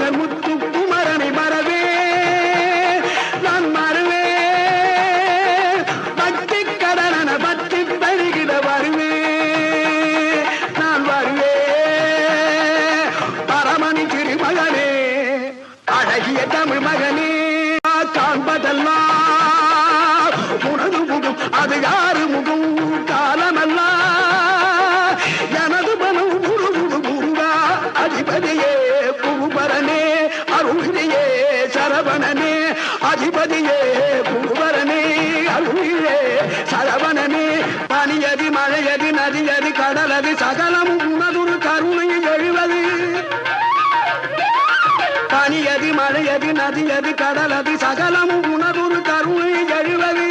மகன் முத்து குமரனை மறவே நான் மறுவே பக்தி கடன பக்தி பருகிட வருவே நான் வருவே பரமணி திருமகனே அழகிய தமிழ் மகனே காண்பதெல்லாம் உனது முகம் அது யாரு முகம் காலமல்ல எனது மனம் முருகா அதிபதியே புகுபரனே அருளியே சரவணனே அதிபதியே புகுபரனே அருளியே சரவணனே பனியதி மழையதி நதியதி கடலது சகலம் உனதுரு கருணை எழுவது பனியதி மழையதி நதியதி கடலது சகலம் உனதுரு கருணை எழுவது